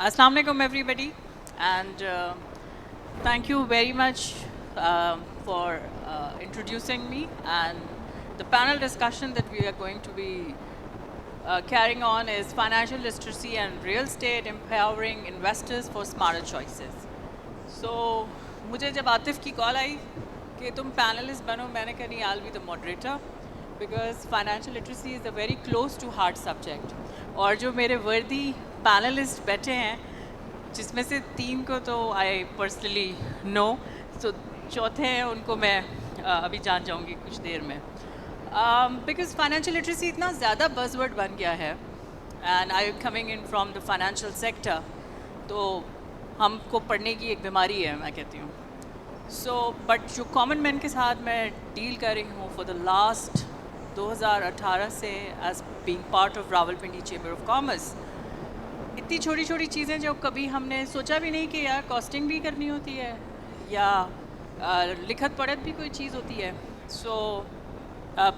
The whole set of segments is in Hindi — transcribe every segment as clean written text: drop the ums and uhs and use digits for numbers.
Assalamu alaikum everybody, and thank you very much for introducing me, and the panel discussion that we are going to be carrying on is financial literacy and real estate empowering investors for smarter choices. So मुझे जब आतिफ की कॉल आई कि तुम पैनलिस्ट बनो, मैंने कहा नहीं, I'll be the moderator because financial literacy is a very close to heart subject. और जो मेरे वर्दी पैनलिस्ट बैठे हैं, जिसमें से 3 को तो आई पर्सनली नो, तो चौथे हैं उनको मैं अभी जान जाऊंगी कुछ देर में, बिकॉज फाइनेंशियल लिटरेसी इतना ज़्यादा बज़वर्ड बन गया है and I coming in from the financial sector, तो हमको पढ़ने की एक बीमारी है मैं कहती हूँ. सो बट जो कॉमन मैन के साथ मैं डील कर रही हूँ फॉर द लास्ट 2018 से as being part of Rawalpindi chamber of commerce, इतनी छोटी छोटी चीज़ें जो कभी हमने सोचा भी नहीं कि यार कॉस्टिंग भी करनी होती है या लिखत पढ़त भी कोई चीज़ होती है. सो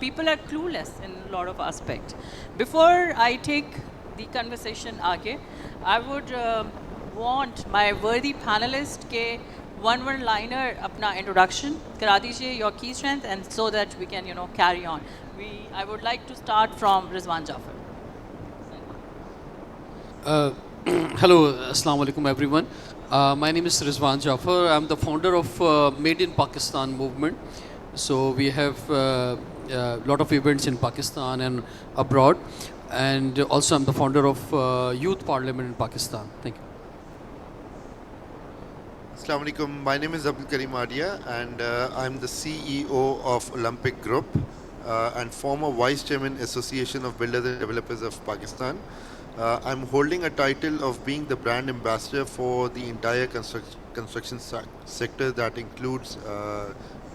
people are clueless in a lot of aspects. Before I take the conversation आगे, I would want my worthy panelist के one liner अपना introduction करा दीजिए, your key strength, and so that we can carry on. I would like to start from Rizwan Jafar. Hello, Assalamu alaikum everyone. My name is Rizwan Jafar. I'm the founder of Made in Pakistan movement. So we have a lot of events in Pakistan and abroad, and also I'm the founder of Youth Parliament in Pakistan. Thank you. Assalamu alaikum. My name is Abdul Karim Adia, and I'm the CEO of Olympic Group and former Vice Chairman Association of Builders and Developers of Pakistan. I'm holding a title of being the brand ambassador for the entire construction sector that includes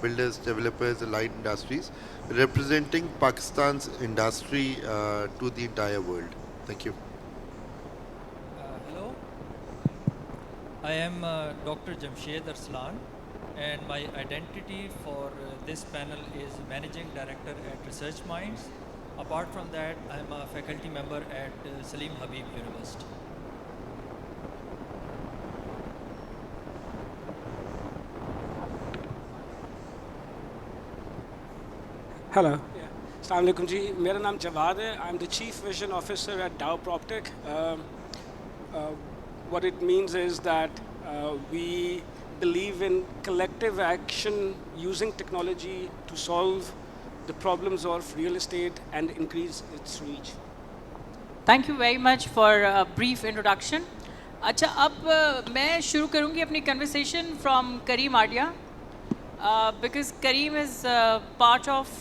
builders, developers, allied industries, representing Pakistan's industry to the entire world. Thank you. Hello, I am Dr. Jamshed Arslan, and my identity for this panel is Managing Director at Research Minds. Apart from that, I am a faculty member at Salim Habib University. Hello. Assalamu alaikum ji. मेरा नाम जवाद है. I'm the Chief Vision Officer at Dow PropTech. What it means is that we believe in collective action using technology to solve the problems of real estate and increase its reach. Thank you very much for a brief introduction. अच्छा, अब मैं शुरू करूँगी अपनी conversation from Karim Adia, because Karim is part of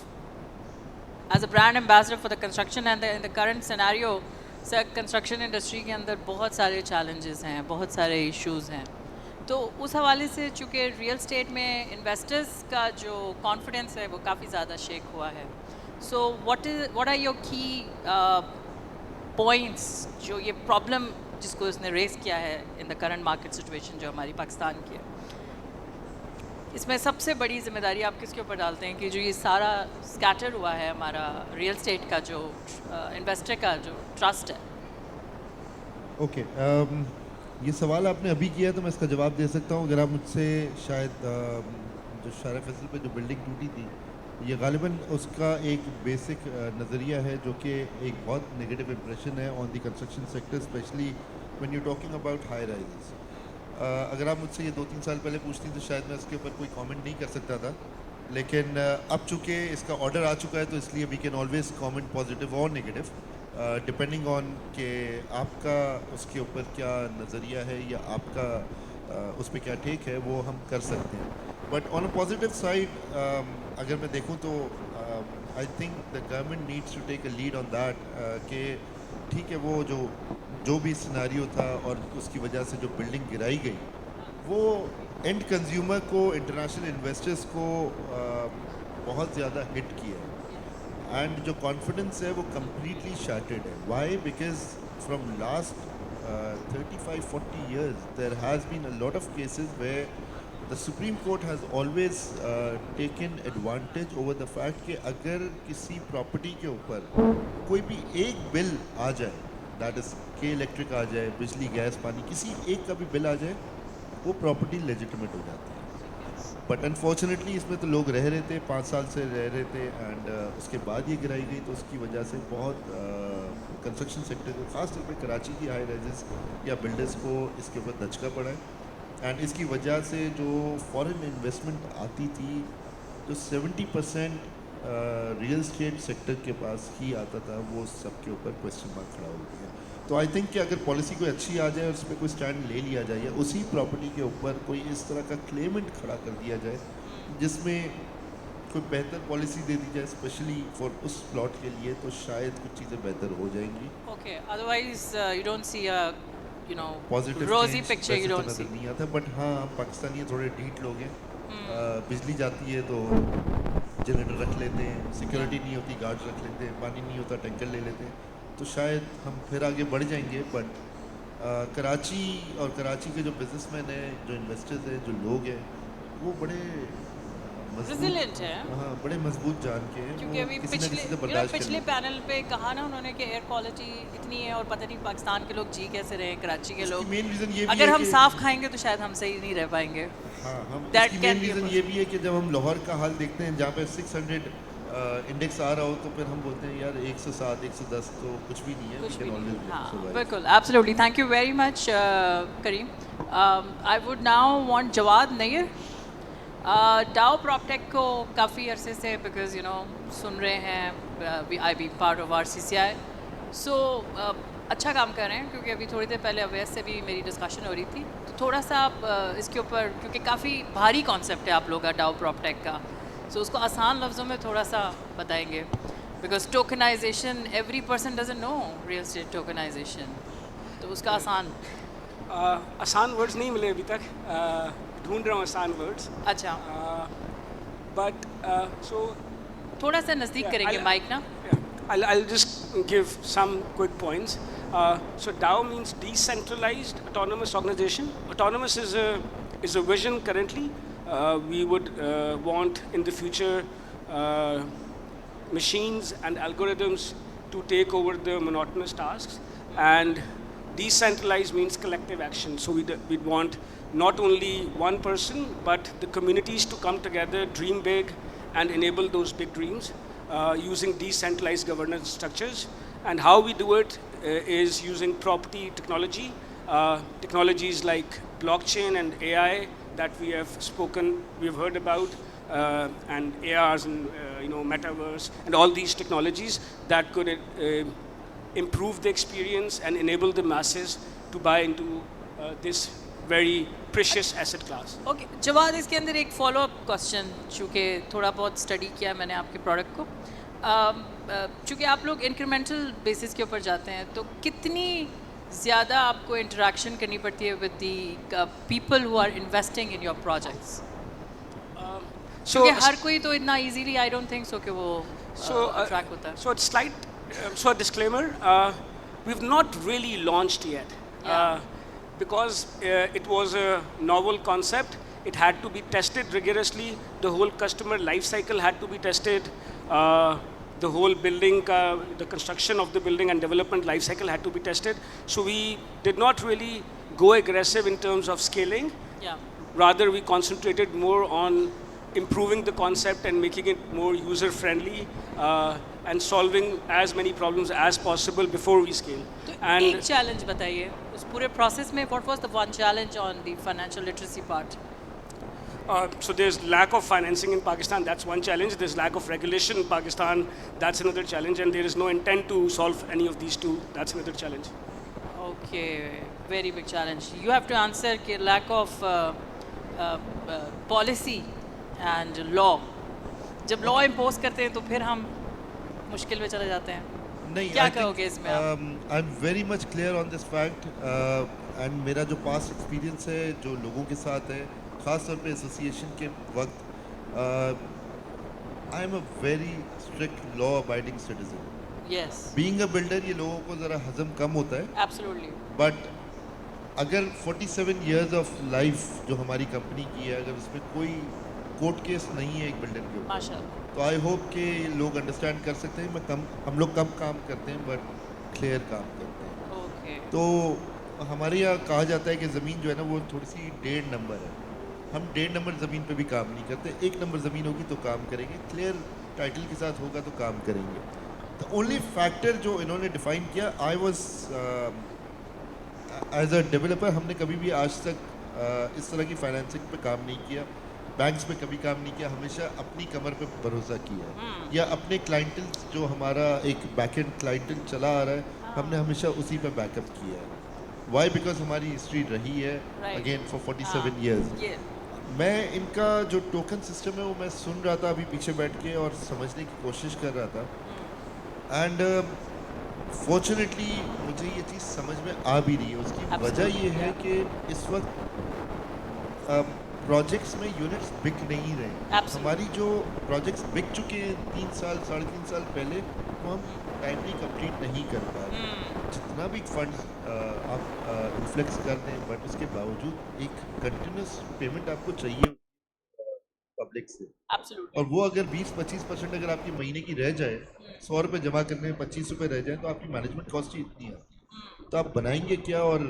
as a brand ambassador for the construction and in the current scenario, sir construction industry के अंदर बहुत सारे challenges हैं, बहुत सारे issues हैं. तो उस हवाले से चूँकि रियल स्टेट में इन्वेस्टर्स का जो कॉन्फिडेंस है वो काफ़ी ज़्यादा शेक हुआ है. सो व्हाट आर योर की पॉइंट्स जो ये प्रॉब्लम जिसको इसने रेस किया है in the current market situation जो हमारी पाकिस्तान की है, इसमें सबसे बड़ी जिम्मेदारी आप किसके ऊपर डालते हैं कि जो ये सारा स्कैटर हुआ है हमारा रियल स्टेट का जो इन्वेस्टर का जो ट्रस्ट है? ओके, ये सवाल आपने अभी किया तो मैं इसका जवाब दे सकता हूँ. अगर आप मुझसे शायद जो शारा फैसल पे जो बिल्डिंग टूटी थी, ये गालिबन उसका एक बेसिक नज़रिया है जो कि एक बहुत नेगेटिव इम्प्रेशन है on the construction sector, specially when you talking about high rises. अगर आप मुझसे ये 2-3 साल पहले पूछती तो शायद मैं इसके ऊपर कोई कमेंट नहीं कर सकता था, लेकिन अब चूँकि इसका ऑर्डर आ चुका है तो इसलिए we can always comment positive और नेगेटिव डिपेंडिंग ऑन कि आपका उसके ऊपर क्या नज़रिया है या आपका उस पर क्या टेक है, वो हम कर सकते हैं. But on a positive side अगर मैं देखूं तो I think the government needs to take a lead on that कि ठीक है, वो जो भी सिनारियो था और उसकी वजह से जो बिल्डिंग गिराई गई वो एंड कंज्यूमर को, इंटरनेशनल इन्वेस्टर्स को बहुत ज़्यादा हिट किया है. एंड जो कॉन्फिडेंस है वो कम्प्लीटली शैटर्ड है. Why? Because from last 35-40 years there has been a lot of cases where the Supreme Court has always taken advantage over the fact कि अगर किसी प्रॉपर्टी के ऊपर कोई भी एक बिल आ जाए दैट इज़ के इलेक्ट्रिक आ जाए, बिजली गैस पानी किसी एक का भी बिल आ जाए, वो प्रॉपर्टी लेजिटिमेट हो जाती है। बट अनफॉर्चुनेटली इसमें तो लोग रह रहे थे, 5 साल से रह रहे थे, एंड उसके बाद ये गिराई गई, तो उसकी वजह से बहुत कंस्ट्रक्शन सेक्टर को, ख़ासतौर पे कराची की हाई राइजेस या बिल्डर्स को इसके ऊपर दचका पड़ा है। एंड इसकी वजह से जो फॉरेन इन्वेस्टमेंट आती थी, जो 70% रियल स्टेट सेक्टर के पास ही आता था, वो सबके ऊपर क्वेश्चन मार्क खड़ा हो गया। तो आई थिंक कि अगर पॉलिसी कोई अच्छी आ जाए और उस पर कोई स्टैंड ले लिया जाए, या उसी प्रॉपर्टी के ऊपर कोई इस तरह का क्लेमेंट खड़ा कर दिया जाए जिसमें कोई बेहतर पॉलिसी दे दी जाए स्पेशली फॉर उस प्लॉट के लिए, तो शायद कुछ चीज़ें बेहतर हो जाएंगी। Okay, otherwise you don't see a, positive rosy picture. You don't see. नज़र नहीं आता। बट हाँ, पाकिस्तानी थोड़े ढीठ लोग हैं। बिजली जाती है तो जनरेटर रख लेते हैं, सिक्योरिटी नहीं होती गार्ड रख लेते हैं, पानी नहीं होता टैंकर ले लेते हैं। तो शायद हम फिर आगे बढ़ जाएंगे। बट कराची और कराची के जो बिजनेसमैन हैं, जो इन्वेस्टर्स हैं, जो लोग हैं, वो बड़े Resilient है। हाँ, बड़े मजबूत जान के हैं। क्योंकि वो अभी किसी ना किसी से बर्दाश्त कर पिछले लेते हैं। पैनल पे कहा ना उन्होंने कि एयर क्वालिटी इतनी है और पता नहीं पाकिस्तान के लोग जी कैसे रहे, कराची के लोग। मेन रीज़न ये भी अगर है हम कि- साफ खाएंगे तो शायद हम सही नहीं रह पाएंगे। हाँ, हम That इसकी can main be a reason ये भी है कि जब हम लाहौर का हाल देखते हैं, जहाँ पे 600 इंडेक्स आ रहा हो, तो फिर हम बोलते हैं यार 107 110 तो कुछ भी नहीं है। कुछ We can भी always नहीं। हाँ, survive. बिल्कुल, absolutely. Thank you very much Karim. I would now want Jawad Nayyar. Dao proptech को काफ़ी अरसे से बिकॉज सुन रहे हैं, आई बी पार्ट ऑफ RCCI, सो अच्छा काम कर रहे हैं, क्योंकि अभी थोड़ी देर पहले अवैस से भी मेरी डिस्कशन हो रही थी। तो थोड़ा सा आप इसके ऊपर, क्योंकि काफ़ी भारी कॉन्सेप्ट है आप लोगों का डाउ प्रॉपटेक का, सो उसको आसान लफ्ज़ों में थोड़ा सा बताएंगे। Because tokenization, every person doesn't know real estate tokenization, तो उसका आसान। आसान वर्ड्स नहीं मिले अभी तक, ढूंढ रहा हूँ आसान वर्ड्स। अच्छा, बट सो थोड़ा सा नज़दीक Yeah, करेंगे I'll- माइक ना। I'll just give some quick points. So DAO means decentralized autonomous organization. Autonomous is a vision currently. We would want in the future machines and algorithms to take over the monotonous tasks, and decentralized means collective action. So we'd want not only one person but the communities to come together, dream big, and enable those big dreams using decentralized governance structures. And how we do it is using property technology, technologies like blockchain and AI that we have heard about, and ARs and metaverse and all these technologies that could improve the experience and enable the masses to buy into this very precious asset class. Okay Jawad, इसके अंदर एक फॉलो अप क्वेश्चन, चूँकि थोड़ा बहुत स्टडी किया मैंने आपके प्रोडक्ट को, चूँकि आप लोग इंक्रीमेंटल बेसिस के ऊपर जाते हैं, तो कितनी ज़्यादा आपको इंटरेक्शन करनी पड़ती है with the people who are investing in your projects? So क्योंकि हर कोई तो इतना easily I don't think so कि वो अट्रैक्ट होता है। So it's slight. So a disclaimer: we've not really launched yet because it was a novel concept. It had to be tested rigorously. The whole customer life cycle had to be tested. The whole building, the construction of the building and development life cycle had to be tested. So we did not really go aggressive in terms of scaling. Yeah. Rather, we concentrated more on improving the concept and making it more user friendly and solving as many problems as possible before we scale. तो एक And चैलेंज बताइए उस पूरे प्रोसेस में, what was the one challenge on the financial literacy part? so there's lack of financing in Pakistan. That's one challenge. There's lack of regulation in Pakistan. That's another challenge. And there is no intent to solve any of these two. That's another challenge. Okay, very big challenge. You have to answer कि lack of policy and law. जब law impose करते हैं तो फिर हम मुश्किल में चले जाते हैं। नहीं, क्या कहोगे इसमें आप? I am very much clear on this fact, and मेरा जो पास्ट एक्सपीरियंस है जो लोगों के साथ है, ख़ास तौर पे एसोसिएशन के वक्त, I am a very strict law abiding citizen. Yes, being a builder ये लोगों को ज़रा हजम कम होता है, absolutely. बट अगर 47 years ऑफ लाइफ जो हमारी कंपनी की है, अगर उसमें कोई कोर्ट केस नहीं है एक बिल्डर के ऊपर, माशाल्लाह। तो आई होप कि लोग अंडरस्टैंड कर सकते हैं। हम लोग कम काम करते हैं बट क्लियर काम करते हैं। ओके तो हमारे यहाँ कहा जाता है कि ज़मीन जो है ना वो थोड़ी सी 1.5 नंबर है। हम 1.5 नंबर ज़मीन पे भी काम नहीं करते, 1 नंबर ज़मीन होगी तो काम करेंगे, क्लियर टाइटल के साथ होगा तो काम करेंगे। द ओनली फैक्टर जो इन्होंने डिफ़ाइन किया, I was as a developer, हमने कभी भी आज तक इस तरह की फाइनेंसिंग पे काम नहीं किया, बैंक्स पे कभी काम नहीं किया, हमेशा अपनी कमर पे भरोसा किया है या अपने क्लाइंटल जो हमारा एक बैकएंड क्लाइंटल चला आ रहा है, हमने हमेशा उसी पे बैकअप किया है। वाई? बिकॉज हमारी हिस्ट्री रही है Right. Again for 47 years. ये मैं इनका जो टोकन सिस्टम है वो मैं सुन रहा था अभी पीछे बैठ के और समझने की कोशिश कर रहा था, एंड फॉर्चुनेटली मुझे ये चीज़ समझ में आ भी रही है। उसकी वजह Absolutely, ये है yeah. कि इस वक्त प्रोजेक्ट्स में यूनिट्स बिक नहीं रहे। Absolutely. हमारी जो प्रोजेक्ट्स बिक चुके हैं 3 साल 3.5 साल पहले, वो हम टाइमली कंप्लीट नहीं कर पा रहे। जितना भी फंड आप इन्फ्लेक्स कर दें, बट उसके बावजूद एक कंटिन्यूस पेमेंट आपको चाहिए पब्लिक से। एब्सोल्युटली और वो अगर 20-25% अगर आपकी महीने की रह जाए, 100 रुपये जमा करने में 25 रुपये रह जाए, तो आपकी मैनेजमेंट कॉस्ट ही इतनी आती है, तो आप बनाएंगे क्या और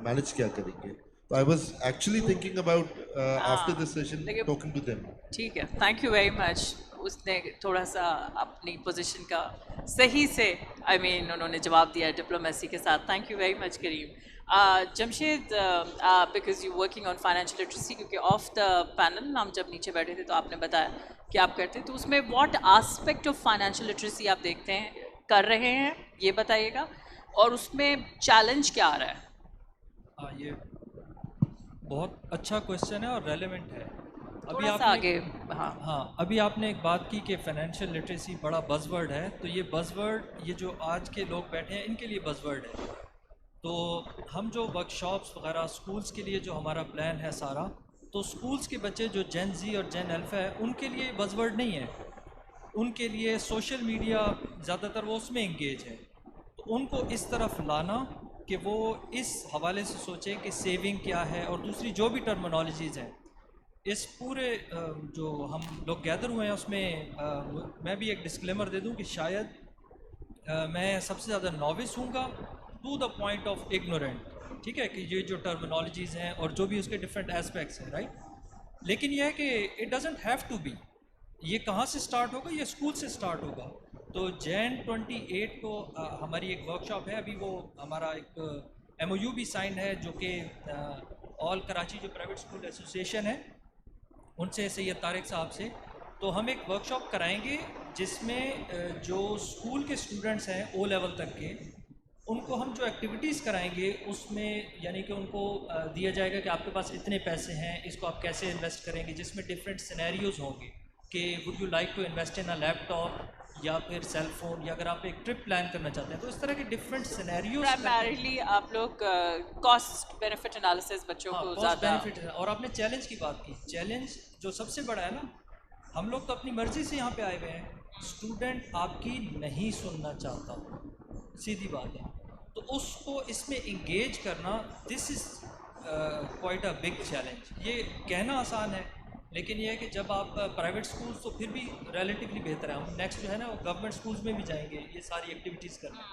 मैनेज क्या करेंगे? तो I was actually thinking about after this session देखिए- टॉकिंग टू देम। ठीक है, थैंक यू वेरी मच। उसने थोड़ा सा अपनी पोजीशन का सही से उन्होंने जवाब दिया डिप्लोमेसी के साथ। Thank you very much Karim. Jamshed, because you working on financial literacy, क्योंकि ऑफ द पैनल हम जब नीचे बैठे थे तो आपने बताया कि आप करते हैं, तो उसमें what aspect of financial literacy आप देखते हैं, कर रहे हैं, ये बताइएगा, और उसमें चैलेंज क्या आ रहा है? हाँ, ये बहुत अच्छा क्वेश्चन है और रेलेवेंट है। थोड़ा सा आगे। हाँ हाँ, अभी आपने एक बात की कि फाइनेंशियल लिटरेसी बड़ा बज़वर्ड है, तो ये बज़वर्ड, ये जो आज के लोग बैठे हैं इनके लिए बज़वर्ड है। तो हम जो वर्कशॉप्स वगैरह स्कूल्स के लिए जो हमारा प्लान है सारा, तो स्कूल्स के बच्चे जो जेन जी और जेन अल्फ़ा है उनके लिए बज़वर्ड नहीं है, उनके लिए सोशल मीडिया ज़्यादातर वो उसमें इंगेज है। तो उनको इस तरफ लाना कि वो इस हवाले से सोचें कि सेविंग क्या है, और दूसरी जो भी टर्मिनोलॉजीज़ हैं इस पूरे जो हम लोग गैदर हुए हैं उसमें मैं भी एक डिस्क्लेमर दे दूं कि शायद मैं सबसे ज़्यादा नॉविस हूँगा to the point of ignorant, ठीक है, कि ये जो टर्मिनोलॉजीज़ हैं और जो भी उसके डिफरेंट एस्पेक्ट्स हैं, राइट। लेकिन यह है कि it doesn't have to be, ये कहाँ से स्टार्ट होगा? ये स्कूल से स्टार्ट होगा। तो जैन 28 को हमारी एक वर्कशॉप है, अभी वो हमारा एक MOU भी साइन है जो कि ऑल कराची जो प्राइवेट स्कूल एसोसिएशन है उनसे, सैयद तारिक साहब से, तो हम एक वर्कशॉप कराएंगे जिसमें जो स्कूल के स्टूडेंट्स हैं ओ लेवल तक के, उनको हम जो एक्टिविटीज़ कराएंगे उसमें यानी कि उनको दिया जाएगा कि आपके पास इतने पैसे हैं, इसको आप कैसे इन्वेस्ट करेंगे, जिसमें डिफरेंट सिनेरियोज़ होंगे कि would you like to invest in a laptop या फिर सेल फोन, या अगर आप एक ट्रिप प्लान करना चाहते हैं, तो इस तरह के डिफरेंट सिनेरियोज। प्राइमरीली आप लोग कॉस्ट बेनिफिट एनालिसिस बच्चों को कॉस्ट ज़्यादा। बेनिफिट है। और आपने चैलेंज की बात की, चैलेंज जो सबसे बड़ा है ना, हम लोग तो अपनी मर्ज़ी से यहाँ पे आए हुए हैं, स्टूडेंट आपकी नहीं सुनना चाहता, सीधी बात है। तो उसको इसमें इंगेज करना, this is quite a big challenge. ये कहना आसान है, लेकिन ये है कि जब आप प्राइवेट स्कूल्स तो फिर भी रिलेटिवली बेहतर है, हम नेक्स्ट जो है ना वो गवर्नमेंट स्कूल्स में भी जाएंगे ये सारी एक्टिविटीज़ करना,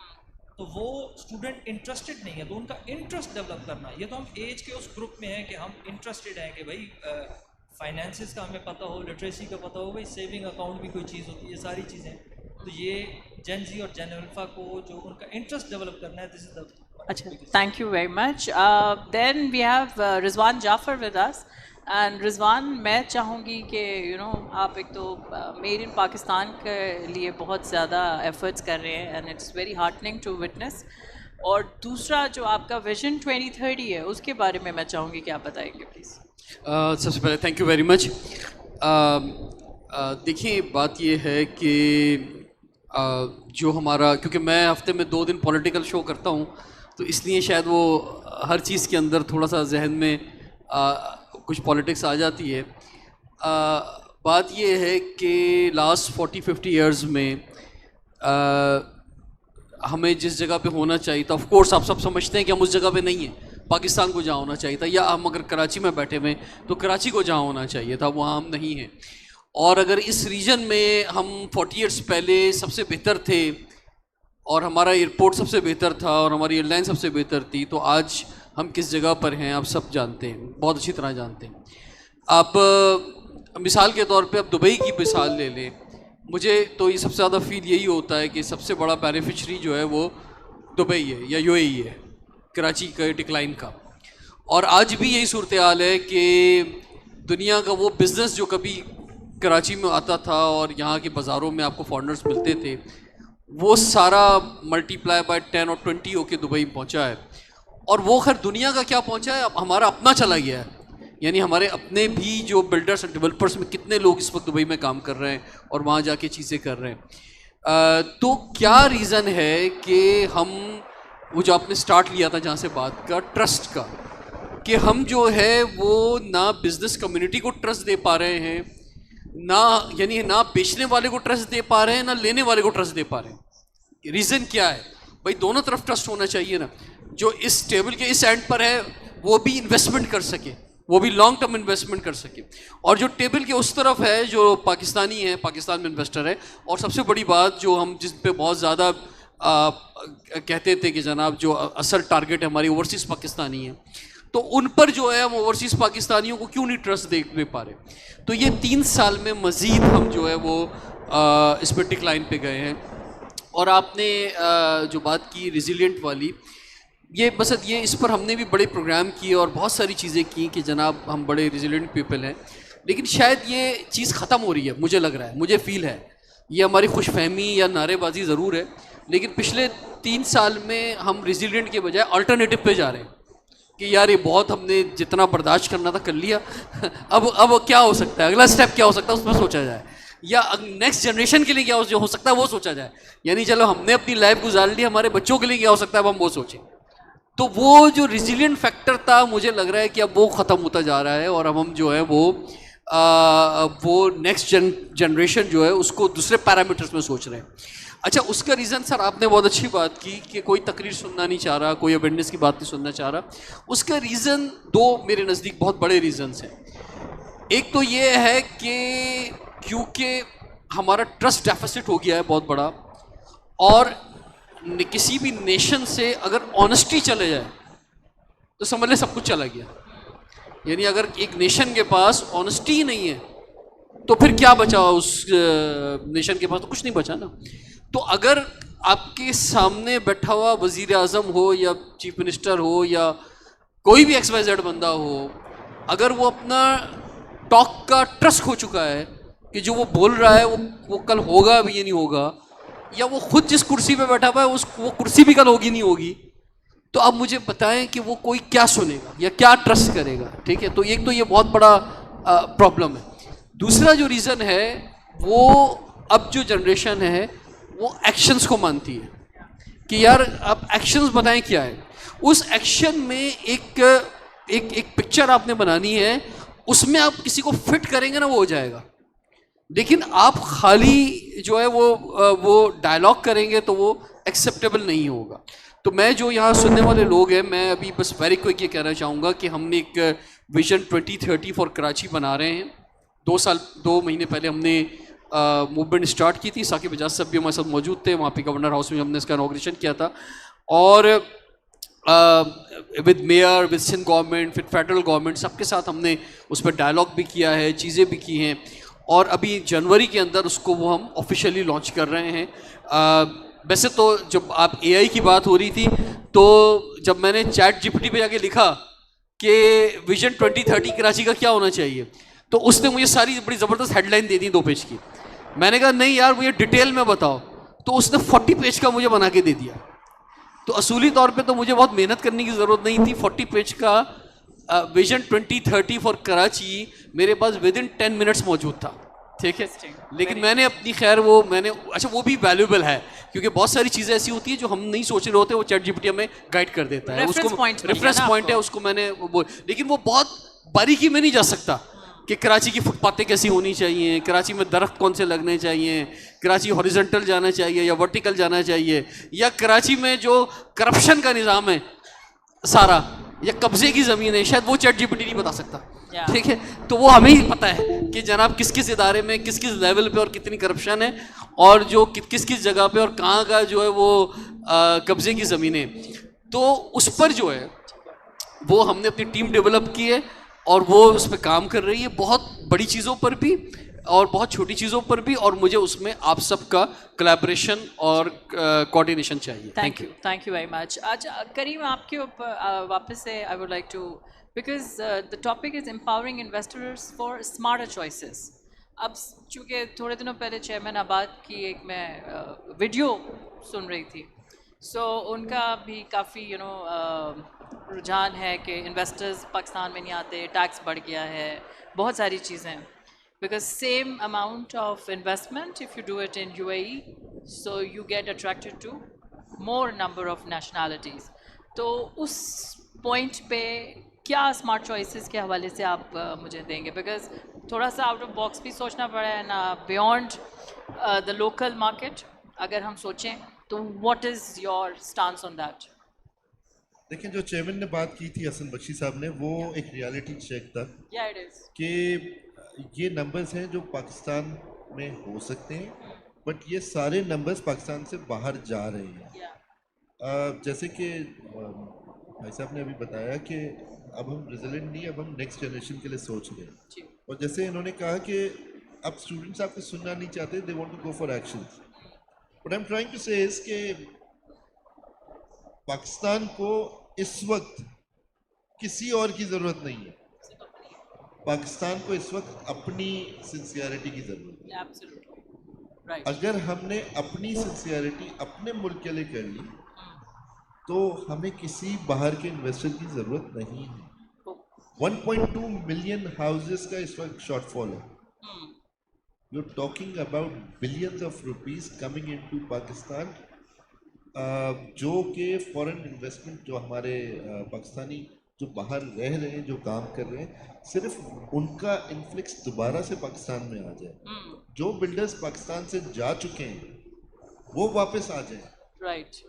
तो वो स्टूडेंट इंटरेस्टेड नहीं है, तो उनका इंटरेस्ट डेवलप करना, ये तो हम एज के उस ग्रुप में हैं कि हम इंटरेस्टेड हैं कि भाई फाइनेंसिस का हमें पता हो, लिटरेसी का पता हो, भाई सेविंग अकाउंट भी कोई चीज़ होती है, ये सारी चीज़ें। तो ये जेन जी और जेन अल्फा को जो उनका इंटरेस्ट डेवलप करना है, दिस इज द। अच्छा, thank you very much. Then we have Rizwan Jafar with us, and Rizwan, मैं चाहूँगी कि आप एक तो मेड इन पाकिस्तान के लिए बहुत ज़्यादा एफर्ट्स कर रहे हैं, and it's very heartening to witness, और दूसरा जो आपका विजन 2030 है उसके बारे में मैं चाहूँगी कि आप बताएंगे प्लीज़। सबसे पहले थैंक यू वेरी मच। देखिए, बात ये है कि जो हमारा, क्योंकि मैं हफ्ते में 2 दिन पॉलिटिकल शो करता हूँ, तो इसलिए शायद वो हर चीज़ के अंदर थोड़ा सा जहन में कुछ पॉलिटिक्स आ जाती है। बात ये है कि लास्ट 40-50 इयर्स में हमें जिस जगह पे होना चाहिए था, ऑफ कोर्स आप सब समझते हैं कि हम उस जगह पे नहीं हैं, पाकिस्तान को जहाँ होना चाहिए था, या हम अगर कराची में बैठे हुए तो कराची को जहाँ होना चाहिए था वहाँ हम नहीं हैं। और अगर इस रीजन में हम 40 इयर्स पहले सबसे बेहतर थे, और हमारा एयरपोर्ट सबसे बेहतर था और हमारी एयरलाइन सबसे बेहतर थी, तो आज हम किस जगह पर हैं आप सब जानते हैं, बहुत अच्छी तरह जानते हैं। आप मिसाल के तौर पे अब दुबई की मिसाल ले लें, मुझे तो ये सबसे ज़्यादा फील यही होता है कि सबसे बड़ा बेनिफिशरी जो है वो दुबई है या यूएई है, कराची के डिक्लाइन का। और आज भी यही सूरत हाल है कि दुनिया का वो बिज़नेस जो कभी कराची में आता था और यहाँ के बाज़ारों में आपको फॉरेनर्स मिलते थे, वो सारा मल्टीप्लाई बाय 10 और 20 होके दुबई पहुँचा है। और वो खैर दुनिया का क्या पहुँचा है, अब हमारा अपना चला गया है, यानी हमारे अपने भी जो बिल्डर्स एंड डेवलपर्स में कितने लोग इस वक्त दुबई में काम कर रहे हैं और वहाँ जाके चीज़ें कर रहे हैं। तो क्या रीज़न है कि हम वो जो आपने स्टार्ट लिया था जहाँ से बात का ट्रस्ट का, कि हम जो है वो ना बिज़नेस कम्युनिटी को ट्रस्ट दे पा रहे हैं, ना यानी ना बेचने वाले को ट्रस्ट दे पा रहे हैं, ना लेने वाले को ट्रस्ट दे पा रहे हैं। रीज़न क्या है भाई? दोनों तरफ ट्रस्ट होना चाहिए ना। जो इस टेबल के इस एंड पर है वो भी इन्वेस्टमेंट कर सके, वो भी लॉन्ग टर्म इन्वेस्टमेंट कर सके, और जो टेबल के उस तरफ है जो पाकिस्तानी है, पाकिस्तान में इन्वेस्टर है। और सबसे बड़ी बात जो हम जिस पे बहुत ज़्यादा कहते थे कि जनाब जो असल टारगेट है हमारी ओवरसीज़ पाकिस्तानी है, तो उन पर जो है हम ओवरसीज़ पाकिस्तानियों को क्यों नहीं ट्रस्ट दे पा रहे। तो ये 3 साल में मज़ीद हम जो है वो इस पर डिक्लाइन पे गए हैं। और आपने जो बात की रेजिलिएंट वाली, ये बस ये इस पर हमने भी बड़े प्रोग्राम किए और बहुत सारी चीज़ें की कि जनाब हम बड़े रेजिलिएंट पीपल हैं, लेकिन शायद ये चीज़ ख़त्म हो रही है, मुझे लग रहा है, मुझे फ़ील है। ये हमारी खुशफहमी या नारेबाजी ज़रूर है, लेकिन पिछले 3 साल में हम रेजिलिएंट के बजाय अल्टरनेटिव पे जा रहे हैं कि यार ये बहुत हमने जितना बर्दाश्त करना था कर लिया, अब क्या हो सकता है, अगला स्टेप क्या हो सकता है उस पर सोचा जाए, या नेक्स्ट जनरेशन के लिए क्या हो सकता है वो सोचा जाए। यानी चलो हमने अपनी लाइफ गुजार ली, हमारे बच्चों के लिए क्या हो सकता है अब हम वो सोचें। तो वो जो रेजिलिएंट फैक्टर था, मुझे लग रहा है कि अब वो ख़त्म होता जा रहा है और अब हम जो है वो नेक्स्ट जनरेशन जो है उसको दूसरे पैरामीटर्स में सोच रहे हैं। अच्छा, उसका रीज़न सर आपने बहुत अच्छी बात की कि कोई तकरीर सुनना नहीं चाह रहा, कोई अवेयरनेस की बात नहीं सुनना चाह रहा। उसका रीज़न 2 मेरे नज़दीक बहुत बड़े रीज़न्स हैं। एक तो ये है कि क्योंकि हमारा ट्रस्ट डेफिसिट हो गया है बहुत बड़ा, और किसी भी नेशन से अगर ऑनेस्टी चले जाए तो समझ ले सब कुछ चला गया। यानी अगर एक नेशन के पास ऑनेस्टी ही नहीं है तो फिर क्या बचा उस नेशन के पास? तो कुछ नहीं बचा ना। तो अगर आपके सामने बैठा हुआ वज़ीर आज़म हो या चीफ मिनिस्टर हो या कोई भी XYZ बंदा हो, अगर वो अपना टॉक का ट्रस्ट खो चुका है कि जो वो बोल रहा है वो कल होगा भी ये नहीं होगा, या वो खुद जिस कुर्सी पे बैठा हुआ है वो कुर्सी भी कल होगी नहीं होगी, तो अब मुझे बताएं कि वो कोई क्या सुनेगा या क्या ट्रस्ट करेगा। ठीक है, तो एक तो ये बहुत बड़ा प्रॉब्लम है। दूसरा जो रीज़न है वो अब जो जनरेशन है वो एक्शंस को मानती है कि यार आप एक्शंस बताएं क्या है। उस एक्शन में एक पिक्चर आपने बनानी है, उसमें आप किसी को फिट करेंगे ना वो हो जाएगा, लेकिन आप खाली जो है वो डायलॉग करेंगे तो वो एक्सेप्टेबल नहीं होगा। तो मैं जो यहाँ सुनने वाले लोग हैं, मैं अभी बस वेरी क्विक ये कहना चाहूँगा कि हमने एक विजन 2030 फॉर कराची बना रहे हैं। 2 महीने पहले हमने मूवमेंट स्टार्ट की थी। साकिब एजाज साहब भी हमारे साथ मौजूद थे, वहाँ पे गवर्नर हाउस में हमने इसका इनॉग्रेशन किया था, और with mayor, with Sindh government, with federal government, सबके साथ हमने उस पर डायलॉग भी किया है, चीज़ें भी की हैं, और अभी जनवरी के अंदर उसको वो हम ऑफिशियली लॉन्च कर रहे हैं। वैसे तो जब आप AI की बात हो रही थी, तो जब मैंने ChatGPT पे जाके लिखा कि विजन 2030 कराची का क्या होना चाहिए, तो उसने मुझे सारी बड़ी ज़बरदस्त हेडलाइन दे दी 2 पेज की। मैंने कहा नहीं यार मुझे डिटेल में बताओ, तो उसने 40 पेज का मुझे बना के दे दिया। तो असूली तौर पे तो मुझे बहुत मेहनत करने की ज़रूरत नहीं थी। 40 पेज का विजन 2030 फॉर कराची मेरे पास विद इन 10 मिनट्स मौजूद था। ठीक है, लेकिन मैंने अपनी खैर वो भी वैल्यूबल है, क्योंकि बहुत सारी चीज़ें ऐसी होती है जो हम नहीं सोच रहे होते, वो ChatGPT हमें गाइड कर देता है, उसको रेफरेंस पॉइंट है, उसको मैंने लेकिन वो बहुत बारीकी में नहीं जा सकता कि कराची की फुटपातें कैसी होनी चाहिए, कराची में दरख्त कौन से लगने चाहिए, कराची हॉरिजॉन्टल जाना चाहिए या वर्टिकल जाना चाहिए, या कराची में जो करप्शन का निज़ाम है सारा या कब्जे की ज़मीन है, शायद वो चैट जीपीटी नहीं बता सकता। Yeah. ठीक है, तो वो हमें ही पता है कि जनाब किस किस इदारे में किस किस लेवल पे और कितनी करप्शन है, और जो किस किस जगह पे और कहाँ का जो है वो कब्जे की ज़मीनें। तो उस पर जो है वो हमने अपनी टीम डेवलप की है और वो उस पर काम कर रही है, बहुत बड़ी चीज़ों पर भी और बहुत छोटी चीज़ों पर भी, और मुझे उसमें आप सबका कोलैबोरेशन और कोऑर्डिनेशन चाहिए। Thank you. Thank you very much. अच्छा करीम, आपके ऊपर वापस से I would like to, because the topic is empowering investors for smarter choices. अब चूँकि थोड़े दिनों पहले चेयरमैन आबाद की एक मैं वीडियो सुन रही थी, सो उनका भी काफ़ी रुझान है कि इन्वेस्टर्स पाकिस्तान में नहीं आते, टैक्स बढ़ गया है, बहुत सारी चीज़ें, because same amount of investment if you do it in UAE, so you get attracted to more number of nationalities. तो उस पॉइंट पे क्या स्मार्ट चॉइसेस के हवाले से आप मुझे देंगे, बिकॉज थोड़ा सा आउट ऑफ बॉक्स भी सोचना पड़ा है ना, बियॉन्ड द लोकल मार्केट अगर हम सोचें, तो what is your stance on that? देखिए, जो चेयरमैन ने बात की थी हसन बख्शी साहब ने, वो एक रियलिटी चेक था या इट इज़ कि ये नंबर्स हैं जो पाकिस्तान में हो सकते हैं, बट ये सारे नंबर्स पाकिस्तान से बाहर जा रहे हैं। जैसे कि भाई साहब ने अभी बताया कि अब हम रिजल्ट नहीं, अब हम नेक्स्ट जनरेशन के लिए सोच रहे हैं। और जैसे इन्होंने कहा कि अब स्टूडेंट्स आपको सुनना नहीं चाहते, they want to go for action. What I am trying to say is कि पाकिस्तान को इस वक्त किसी और की ज़रूरत नहीं है, पाकिस्तान को इस वक्त अपनी सिंसियरिटी की ज़रूरत है। Absolutely right. अगर हमने अपनी सिंसियरिटी अपने मुल्क के लिए कर ली तो हमें किसी बाहर के इन्वेस्टर की ज़रूरत नहीं है। 1.2 मिलियन हाउसेस का इस वक्त शॉर्टफॉल है। You are talking about billions of rupees coming into Pakistan, जो कि फॉरेन इन्वेस्टमेंट जो हमारे पाकिस्तानी जो बाहर रह रहे हैं, जो काम कर रहे हैं, सिर्फ उनका इन्फ्लक्स दोबारा से पाकिस्तान में आ जाए। जो बिल्डर्स पाकिस्तान से जा चुके हैं वो वापस आ जाएं। Right.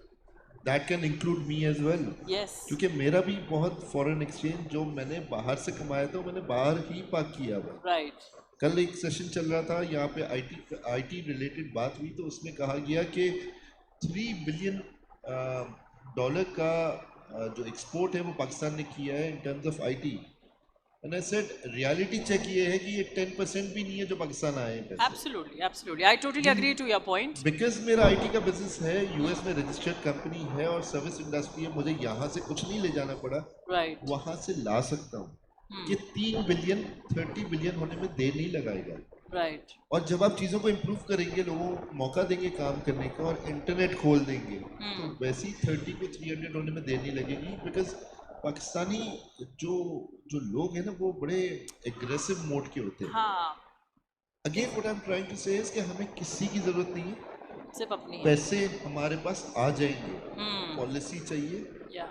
That can include me as well. Yes. क्योंकि मेरा भी बहुत फॉरेन एक्सचेंज जो मैंने बाहर से कमाया था, मैंने बाहर ही पार्क किया हुआ। राइट। कल एक सेशन चल रहा था यहाँ पे, आईटी रिलेटेड बात हुई, तो उसमें कहा गया कि 3 बिलियन डॉलर का जो एक्सपोर्ट है वो पाकिस्तान ने किया है in terms of IT. And I said reality check ये है कि ये 10% भी नहीं है जो पाकिस्तान आए हैं। Absolutely absolutely, I totally agree to your point. Because मेरा आईटी का बिजनेस है, यूएस में रजिस्टर्ड कंपनी है और सर्विस इंडस्ट्री है, मुझे यहाँ से कुछ नहीं ले जाना पड़ा। राइट। वहाँ से ला सकता हूँ कि 3 बिलियन 30 बिलियन होने में देर नहीं लगाएगा। राइट। और जब आप चीज़ों को इम्प्रूव करेंगे, लोगों को मौका देंगे काम करने का और इंटरनेट खोल देंगे, तो वैसे ही 30 को 300 होने में देर नहीं लगेगी। बिकॉज पाकिस्तानी जो लोग हैं ना, वो बड़े एग्रेसिव मोड के होते हैं। हाँ। Again what I am trying to say is कि हमें किसी की ज़रूरत नहीं है, सिर्फ अपनी है। पैसे हमारे पास आ जाएंगे। पॉलिसी चाहिए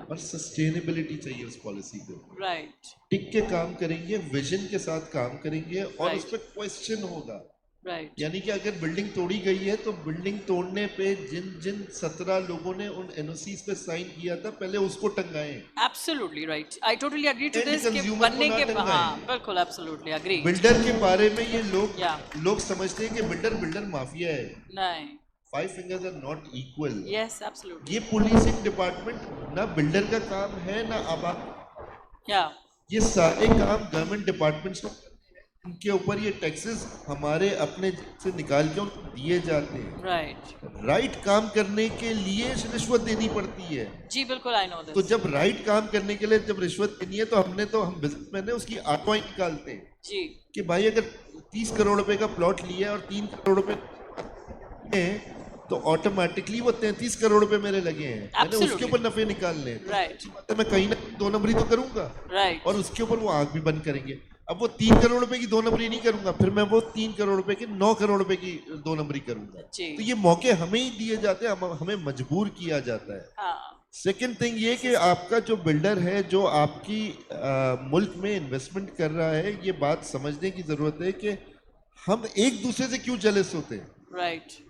और सस्टेनेबिलिटी चाहिए उस पॉलिसी को। राइट। टिक के काम करेंगे, विजन के साथ काम करेंगे और उस पर क्वेश्चन होगा। राइट। यानी कि अगर बिल्डिंग तोड़ी गई है तो बिल्डिंग तोड़ने पे जिन 17 लोगों ने उन एनओसीज पे साइन किया था, पहले उसको टंगाएं। Absolutely right, I totally agree to End this कि consumer बनने को के ना टंगाएं। हाँ बिल्कुल एब्सोल्युटली एग्री। बिल्डर के बारे में ये Yeah. लोग समझते हैं कि बिल्डर माफिया है। नहीं। 5 fingers are not equal। Yes absolutely. ये पुलिसिंग डिपार्टमेंट ना बिल्डर का काम है ना आबाद। या ये सारे काम गवर्नमेंट डिपार्टमेंट्स, उनके ऊपर ये टैक्सेस हमारे अपने से निकाल के उनको दिए जाते हैं। राइट काम करने के लिए रिश्वत देनी पड़ती है। जी बिल्कुल, आई नो दिस। तो जब राइट काम करने के लिए जब रिश्वत देनी है, तो हम बिजनेसमैन है उसकी आरओआई निकालते हैं जी कि भाई अगर 30 करोड़ रुपए का प्लॉट लिया है और 3 करोड़ रुपए हैं, तो ऑटोमेटिकली वो 33 करोड़ रुपए मेरे लगे हैं, मैंने उसके ऊपर नफे निकालने हैं। राइट। तो मैं कहीं ना 2 नंबरी तो करूंगा। राइट। और उसके ऊपर वो आंख भी बंद करेंगे। अब वो 3 करोड़ रुपए की 2 नंबरी नहीं करूंगा, फिर मैं वो 3 करोड़ रुपए की 9 करोड़ रुपए की 2 नंबरी करूंगा। तो ये मौके हमें ही दिए जाते हैं, हमें मजबूर किया जाता है। हाँ। सेकेंड थिंग ये कि आपका जो बिल्डर है, जो आपकी मुल्क में इन्वेस्टमेंट कर रहा है, ये बात समझने की जरूरत है कि हम एक दूसरे से क्यों जेलस होते हैं। राइट।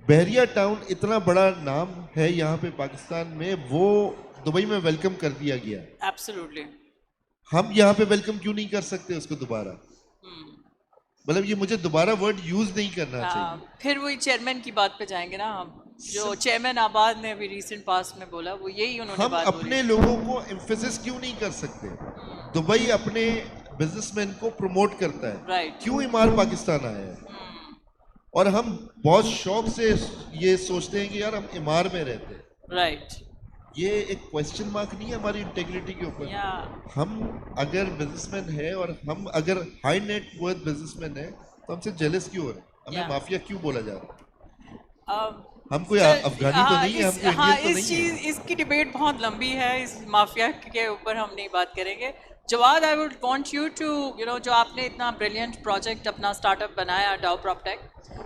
बहरिया टाउन इतना बड़ा नाम है यहाँ पे पाकिस्तान में, वो दुबई में वेलकम कर दिया गया, Absolutely. हम यहाँ पे वेलकम क्यों नहीं कर सकते उसको दोबारा? मतलब ये मुझे दोबारा वर्ड यूज नहीं करना चाहिए। फिर वही चेयरमैन की बात पे जाएंगे ना हम, जो चेयरमैन आबाद ने अभी रिसेंट पास्ट में बोला, वो यही उन्होंने हम बात बोली। अपने लोगों को एम्फेसिस क्यों नहीं कर सकते? दुबई अपने बिजनेसमैन को प्रमोट करता है, Right. क्यों इमार पाकिस्तान आया है? और हम बहुत शौक से ये सोचते हैं कि यार हम इमार में रहते हैं। राइट, ये एक क्वेश्चन मार्क नहीं है हमारी इंटेग्रिटी के ऊपर? या हम अगर बिजनेसमैन है और हम अगर हाई नेट वर्थ बिजनेसमैन है तो हमसे जेलस क्यों हो रहे हैं? हमें Yeah. माफिया क्यों बोला जा रहा है? अब हम कोई सर, अफगानी तो नहीं है, हम कोई हाँ, इंडियन तो इस नहीं चीज है। इसकी डिबेट बहुत लंबी है, इस माफिया के ऊपर हम नहीं बात करेंगे। Jawad, I would want you to जो आपने इतना ब्रिलियंट प्रोजेक्ट अपना स्टार्टअप बनाया Dao PropTech,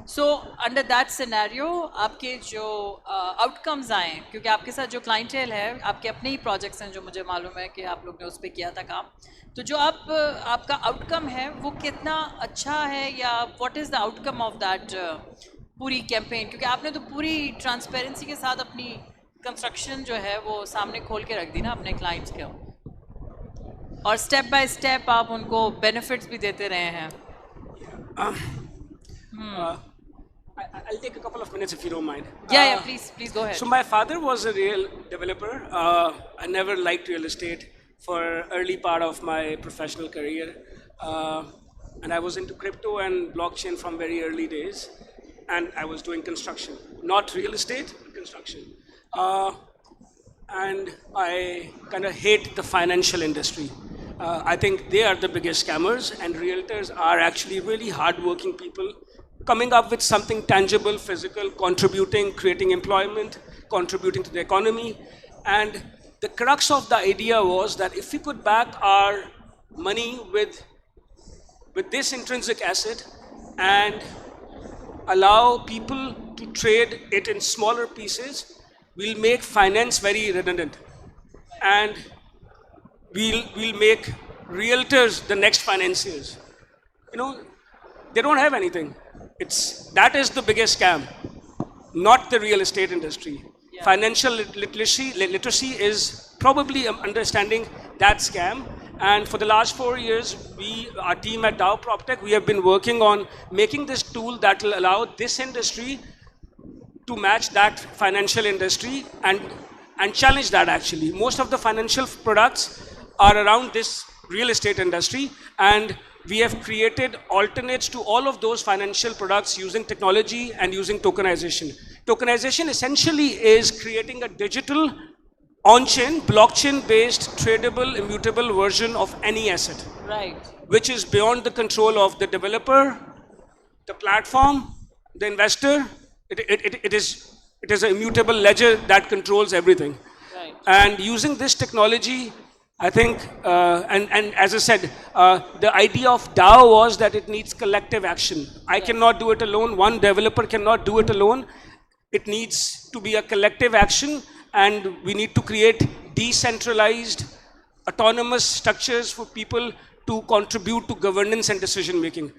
so under that scenario आपके जो आउटकम्स आए, क्योंकि आपके साथ जो क्लाइंटेल है, आपके अपने ही प्रोजेक्ट्स हैं जो मुझे मालूम है कि आप लोग ने उस पर किया था काम, तो जो आपका आउटकम है वो कितना अच्छा है, या what is the outcome of that पूरी कैंपेन? क्योंकि आपने तो पूरी ट्रांसपेरेंसी के साथ अपनी कंस्ट्रक्शन जो है वो सामने खोल के रख दी ना अपने क्लाइंट्स के, और स्टेप बाय स्टेप आप उनको बेनिफिट्स भी देते रहे हैं। I'll take a couple of minutes if you don't mind. Yeah, please go ahead. So my father was a real developer. I never liked real estate for early part of my professional career, and I was into crypto and blockchain from very early days, and I was doing construction, not real estate, construction. And I kind of hate the financial industry. I think they are the biggest scammers, and realtors are actually really hardworking people coming up with something tangible, physical, contributing, creating employment, contributing to the economy. And the crux of the idea was that if we could back our money with this intrinsic asset and allow people to trade it in smaller pieces, we'll make finance very redundant. And we'll make realtors the next financiers. They don't have anything. That is the biggest scam, not the real estate industry. Yeah. Financial literacy is probably understanding that scam. And for the last 4 years, our team at Dow PropTech, we have been working on making this tool that will allow this industry to match that financial industry and challenge that actually. Most of the financial products are around this real estate industry, and we have created alternates to all of those financial products using technology and using tokenization. Tokenization essentially is creating a digital on-chain, blockchain-based, tradable, immutable version of any asset, Right. which is beyond the control of the developer, the platform, the investor. It is an immutable ledger that controls everything. Right. And using this technology, I think, and as I said, the idea of DAO was that it needs collective action. I cannot do it alone. One developer cannot do it alone. It needs to be a collective action, and we need to create decentralized, autonomous structures for people to contribute to governance and decision making.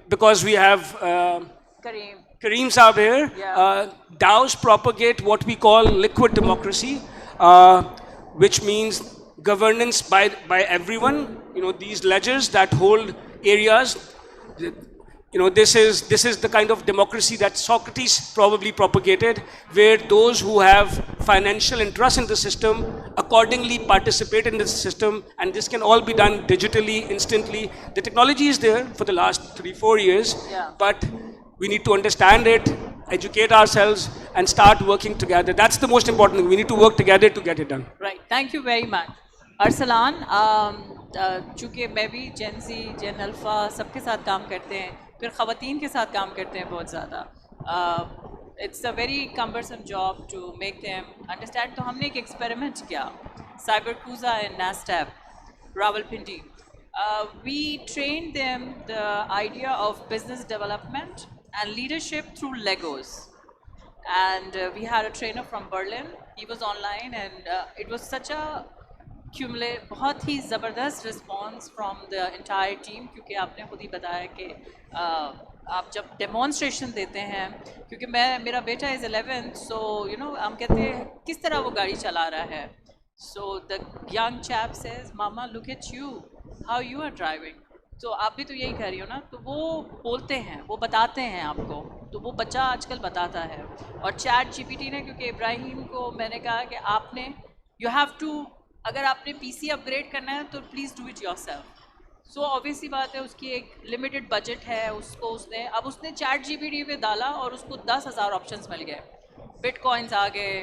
Because we have Kareem. Kareem Saab here, Yeah. DAOs propagate what we call liquid democracy, which means governance by everyone. These ledgers that hold areas. This is the kind of democracy that Socrates probably propagated, where those who have financial interest in the system accordingly participate in the system, and this can all be done digitally, instantly. The technology is there for the last 3-4 years, Yeah. but we need to understand it, educate ourselves, and start working together. That's the most important thing. We need to work together to get it done. Right. Thank you very much. Arsalan, चूँकि मैं भी जेन ज़ी, जेन अल्फ़ा सबके साथ काम करते हैं, फिर ख़वातीन के साथ काम करते हैं बहुत ज़्यादा. It's a very cumbersome job to make them understand. तो हमने एक एक्सपेरिमेंट किया, Cyberkuza and NASDAQ, Rawalpindi. We trained them the idea of business development and leadership through Legos. And we had a trainer from Berlin. He was online, and it was such a बहुत ही ज़बरदस्त response from the entire team, क्योंकि आपने खुद ही बताया कि आप जब डेमोन्स्ट्रेशन देते हैं, क्योंकि मेरा बेटा is 11th, so you know हम कहते हैं किस तरह वो गाड़ी चला रहा है, so the young chap says mama look at you how you are driving, तो आप भी तो यही कह रही हो ना, तो वो बोलते हैं, वो बताते हैं आपको, तो वो बच्चा आजकल बताता है। और चैट जीपीटी ने, क्योंकि इब्राहिम को मैंने कहा कि आपने यू हैव टू, अगर आपने पीसी अपग्रेड करना है तो please do it yourself. So obviously बात है, उसकी एक लिमिटेड बजट है, उसको उसने चैट जीपीटी पे डाला और उसको 10,000 ऑप्शंस मिल गए, बिटकॉइंस आ गए,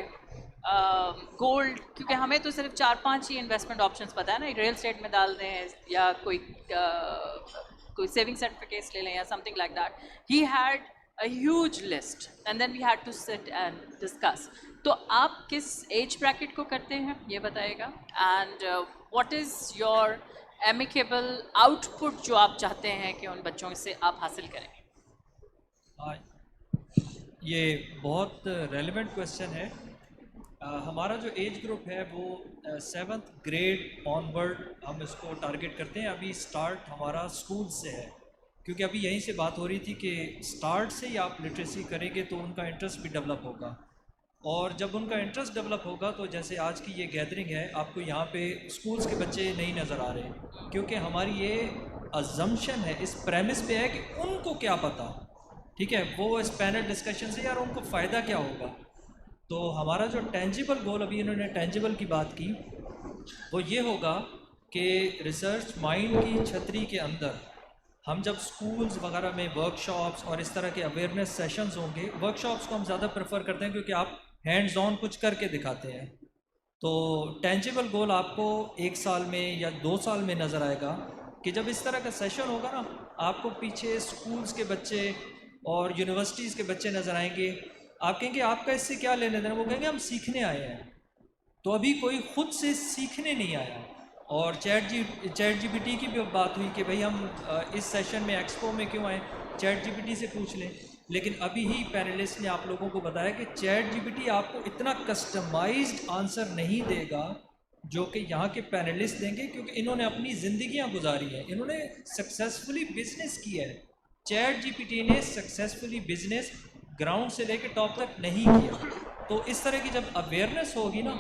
गोल्ड, क्योंकि हमें तो सिर्फ 4-5 ही इन्वेस्टमेंट ऑप्शंस पता है ना, रियल एस्टेट में डाल दें या कोई सेविंग सर्टिफिकेट्स ले लें या something like that. He had a huge list and then we had to sit and discuss. तो आप किस एज ब्रैकेट को करते हैं ये बताइएगा, and what is your amicable output जो आप चाहते हैं कि उन बच्चों से आप हासिल करें? ये बहुत रेलेवेंट क्वेश्चन है। हमारा जो एज ग्रुप है वो 7th ग्रेड ऑनवर्ड हम इसको टारगेट करते हैं। अभी स्टार्ट हमारा स्कूल से है, क्योंकि अभी यहीं से बात हो रही थी कि स्टार्ट से ही आप लिटरेसी करेंगे तो उनका इंटरेस्ट भी डेवलप होगा, और जब उनका इंटरेस्ट डेवलप होगा तो जैसे आज की ये गैदरिंग है, आपको यहाँ पे स्कूल्स के बच्चे नहीं नज़र आ रहे, क्योंकि हमारी ये अजम्पशन है, इस प्रेमिस पे है कि उनको क्या पता, ठीक है, वो इस पैनल डिस्कशन से यार उनको फ़ायदा क्या होगा। तो हमारा जो टेंजिबल गोल, अभी इन्होंने टेंजिबल की बात की, वो ये होगा कि रिसर्च माइंड की छतरी के अंदर हम जब स्कूल्स वगैरह में वर्कशॉप्स और इस तरह के अवेयरनेस सेशंस होंगे, वर्कशॉप्स को हम ज़्यादा प्रेफर करते हैं क्योंकि आप हैंड्स ऑन कुछ करके दिखाते हैं। तो टेंजिबल गोल आपको 1 साल में या 2 साल में नज़र आएगा कि जब इस तरह का सेशन होगा ना, आपको पीछे स्कूल्स के बच्चे और यूनिवर्सिटीज़ के बच्चे नज़र आएंगे। आप कहेंगे आपका इससे क्या लेने देना, वो कहेंगे हम सीखने आए हैं। तो अभी कोई ख़ुद से सीखने नहीं आया। और चैट जीपीटी की भी बात हुई कि भाई हम इस सेशन में एक्सपो में क्यों आए, चैट जीपीटी से पूछ लें। लेकिन अभी ही पैनलिस्ट ने आप लोगों को बताया कि चैट जीपीटी आपको इतना कस्टमाइज्ड आंसर नहीं देगा जो कि यहाँ के पैनलिस्ट देंगे, क्योंकि इन्होंने अपनी ज़िंदगियाँ गुजारी हैं, इन्होंने सक्सेसफुली बिजनेस किया है। चैट जीपीटी ने सक्सेसफुली बिजनेस ग्राउंड से लेकर टॉप तक नहीं किया। तो इस तरह की जब अवेयरनेस होगी ना,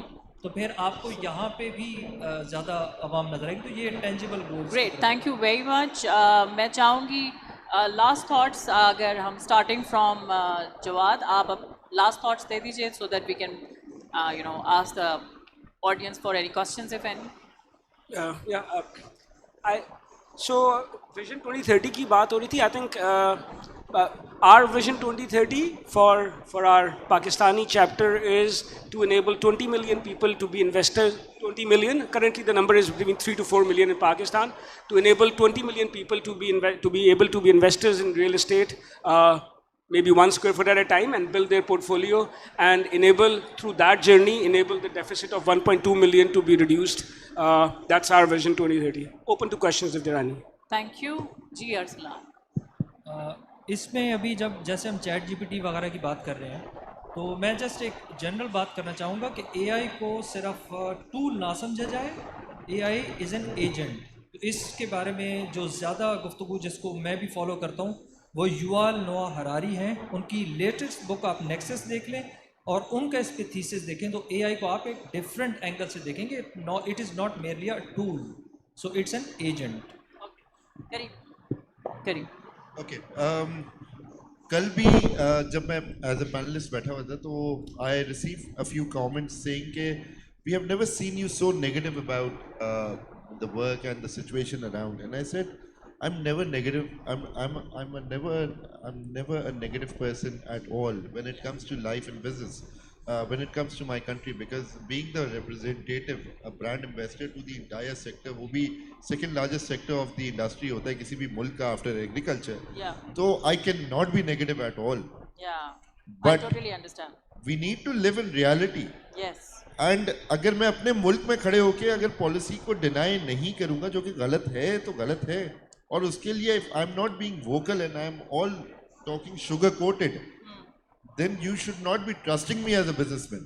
तो फिर आपको यहाँ पे भी ज़्यादा आवाम नजर आएगी। तो ये tangible goals. Great, thank you very much. मैं चाहूँगी लास्ट थॉट्स, अगर हम स्टार्टिंग फ्रॉम जवाद, आप लास्ट थॉट्स दे दीजिए so that we can you know ask the audience for any questions if any. So Vision 2030 की बात हो रही थी। I think our Vision 2030 for our Pakistani chapter is to enable 20 million people to be investors. 20 million. Currently, the number is between 3 to 4 million in Pakistan. To enable 20 million people to be able to be investors in real estate, maybe 1 square foot at a time, and build their portfolio, and enable through that journey, enable the deficit of 1.2 million to be reduced. That's our Vision 2030. Open to questions if there are any. Thank you ji Arsalan. इसमें अभी जब जैसे हम चैट जीपीटी वगैरह की बात कर रहे हैं, तो मैं जस्ट एक जनरल बात करना चाहूँगा कि एआई को सिर्फ टूल ना समझा जाए, एआई इज़ एन एजेंट। तो इसके बारे में जो ज़्यादा गुफ्तगू जिसको मैं भी फॉलो करता हूँ वो युवाल नोआ हरारी हैं। उनकी लेटेस्ट बुक आप नेक्सस देख लें और उनका इस पर थीसिस देखें, तो एआई को आप एक डिफरेंट एंगल से देखेंगे। It is not merely a tool, so it's an agent. करीब ओके, कल भी जब मैं एज अ पैनलिस्ट बैठा हुआ था तो I receive a few comments saying के we have never seen you so negative about the work and the situation around, and I said I'm never negative. I'm never a negative person at all when it comes to life and business. When it comes to my country, because being the representative, a brand ambassador to the entire sector, वो भी second largest sector of the industry होता है किसी भी मुल्क का after agriculture. Yeah. तो I cannot be negative at all. Yeah. But I totally understand. We need to live in reality. Yes. And अगर मैं अपने मुल्क में खड़े होके अगर पॉलिसी को डिनाई नहीं करूँगा जो कि गलत है तो गलत है, और उसके लिए if I'm not being vocal and I'm all talking sugar coated, then you should not be trusting me as a businessman.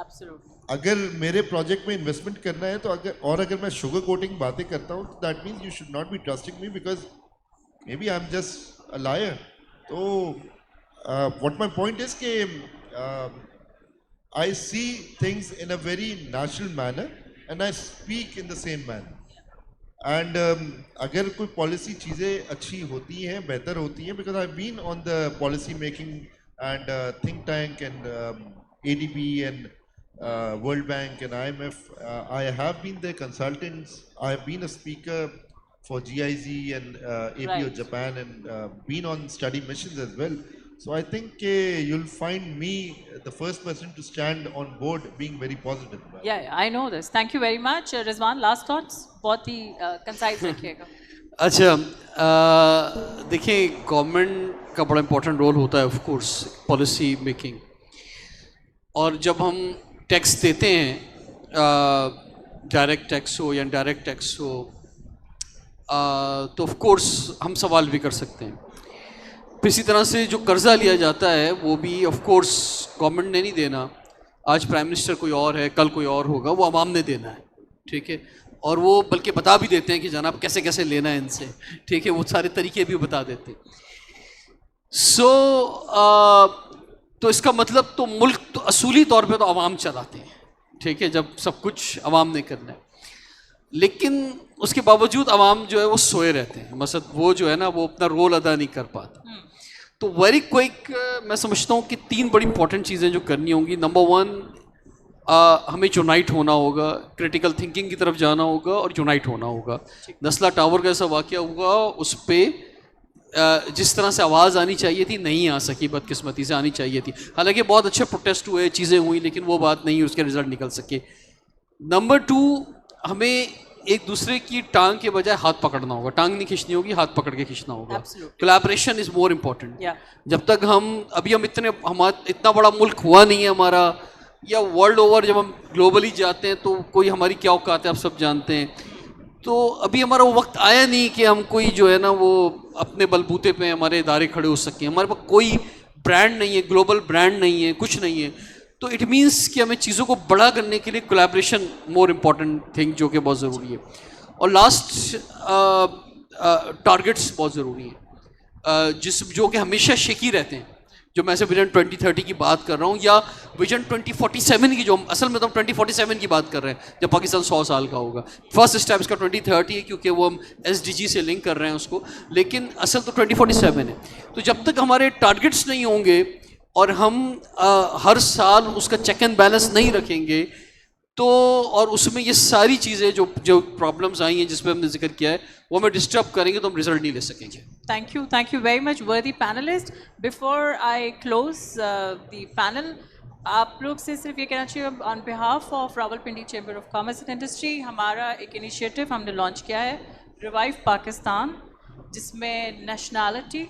Absolutely. अगर मेरे प्रोजेक्ट में इन्वेस्टमेंट करना है तो अगर मैं शुगर कोटिंग बातें करता हूँ तो that means you should not be trusting me, because maybe I am just a liar. तो what my point is कि I see things in a very natural manner and I speak in the same manner. And अगर कोई पॉलिसी चीज़ें अच्छी होती हैं, बेहतर होती हैं, because I been on the policy making and think tank and ADB and world bank and IMF, I have been the consultants, I have been a speaker for GIZ and APO Right. Japan and been on study missions as well. So I think you'll find me the first person to stand on board being very positive. Yeah, I know this. Thank you very much. Rizwan, last thoughts? बहुत ही concise रखिएगा. अच्छा, देखिए, गवर्नमेंट का बड़ा इंपॉर्टेंट रोल होता है ऑफ कोर्स पॉलिसी मेकिंग, और जब हम टैक्स देते हैं, डायरेक्ट टैक्स हो या इनडायरेक्ट टैक्स हो, तो ऑफ कोर्स हम सवाल भी कर सकते हैं. फिर इसी तरह से जो कर्जा लिया जाता है वो भी ऑफ कोर्स गवर्नमेंट ने नहीं देना. आज प्राइम मिनिस्टर कोई और है, कल कोई और होगा, वो आवाम ने देना है, ठीक है. और वो बल्कि बता भी देते हैं कि जनाब कैसे कैसे लेना है इनसे, ठीक है, वो सारे तरीके भी बता देते हैं. तो इसका मतलब तो मुल्क तो असूली तौर पे तो आवाम चलाते हैं, ठीक है, जब सब कुछ आवाम ने करना है. लेकिन उसके बावजूद आवाम जो है वो सोए रहते हैं, मतलब वो जो है ना वो अपना रोल अदा नहीं कर पाता. तो वेरी क्विक मैं समझता हूँ कि 3 बड़ी इंपॉर्टेंट चीज़ें जो करनी होंगी. नंबर 1, हमें यूनाइट होना होगा, क्रिटिकल थिंकिंग की तरफ जाना होगा और यूनाइट होना होगा. नस्ला टावर का ऐसा वाक़या हुआ, उस पर जिस तरह से आवाज़ आनी चाहिए थी नहीं आ सकी, बदकिस्मती से आनी चाहिए थी. हालांकि बहुत अच्छे प्रोटेस्ट हुए, चीज़ें हुई, लेकिन वो बात नहीं, उसके रिजल्ट निकल सके. नंबर 2, हमें एक दूसरे की टांग के बजाय हाथ पकड़ना होगा. टांग नहीं खींचनी होगी, हाथ पकड़ के खींचना होगा. Collaboration is more important. जब तक हम इतना बड़ा मुल्क हुआ नहीं है हमारा, या वर्ल्ड ओवर जब हम ग्लोबली जाते हैं तो कोई हमारी क्या औकात है आप सब जानते हैं. तो अभी हमारा वो वक्त आया नहीं कि हम कोई जो है ना वो अपने बलबूते पे हमारे इदारे खड़े हो सकें. हमारे पास कोई ब्रांड नहीं है, ग्लोबल ब्रांड नहीं है, कुछ नहीं है. तो इट मीन्स कि हमें चीज़ों को बड़ा करने के लिए कोलैबोरेशन मोर इम्पॉर्टेंट थिंग, जो कि बहुत ज़रूरी है. और लास्ट, टारगेट्स बहुत ज़रूरी हैं, जो कि हमेशा शेकी रहते हैं. जो मैं से विजन 2030 की बात कर रहा हूँ, या विजन 2047 की, जो असल में तो हम 2047 की बात कर रहे हैं, जब पाकिस्तान 100 साल का होगा. फर्स्ट स्टेप इसका 2030 है, क्योंकि वो हम SDG से लिंक कर रहे हैं उसको, लेकिन असल तो 2047 है. तो जब तक हमारे टारगेट्स नहीं होंगे और हम हर साल उसका चेक एंड बैलेंस नहीं रखेंगे, तो और उसमें ये सारी चीज़ें जो प्रॉब्लम्स आई हैं जिसमें हमने जिक्र किया है, वो हमें डिस्टर्ब करेंगे तो हम रिजल्ट नहीं ले सकेंगे. Thank you very much, worthy panelists. Before I close the panel, आप लोग से सिर्फ ये कहना चाहिए, on behalf of Rawalpindi chamber of commerce and industry, हमारा एक इनिशिएटिव हमने लॉन्च किया है, रिवाइव पाकिस्तान, जिसमें nationality,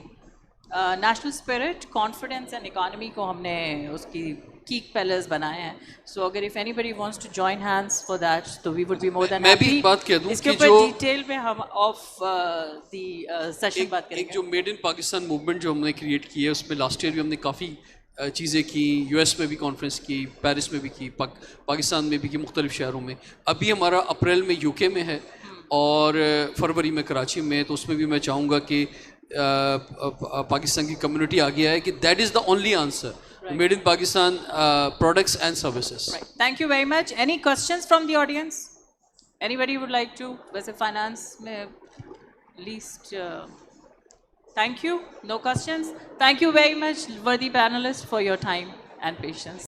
national spirit, confidence and economy को हमने उसकी की पिलर्स बनाए हैं. सो अगर if anybody wants to join hands for that, तो we would be more than मैं भी एक बात कह दूं इसके कि ऊपर जो डिटेल में हम ऑफ द सेशन बात करेंगे. एक जो मेड इन पाकिस्तान मूवमेंट जो हमने क्रिएट की है, उसमें लास्ट ईयर भी हमने काफ़ी चीज़ें की. US में भी कॉन्फ्रेंस की, पेरिस में भी की, पाकिस्तान में भी की, मुख्तलिफ शहरों में. अभी हमारा अप्रैल में UK में है और फरवरी में कराची में. तो उसमें भी मैं चाहूँगा कि पाकिस्तान की कम्युनिटी आगे आए कि that is the only answer, made in Pakistan products and services. Thank you very much. Any questions from the audience? Anybody would like to? वैसे finance में least. Thank you. No questions. Thank you very much, worthy panelists, for your time and patience.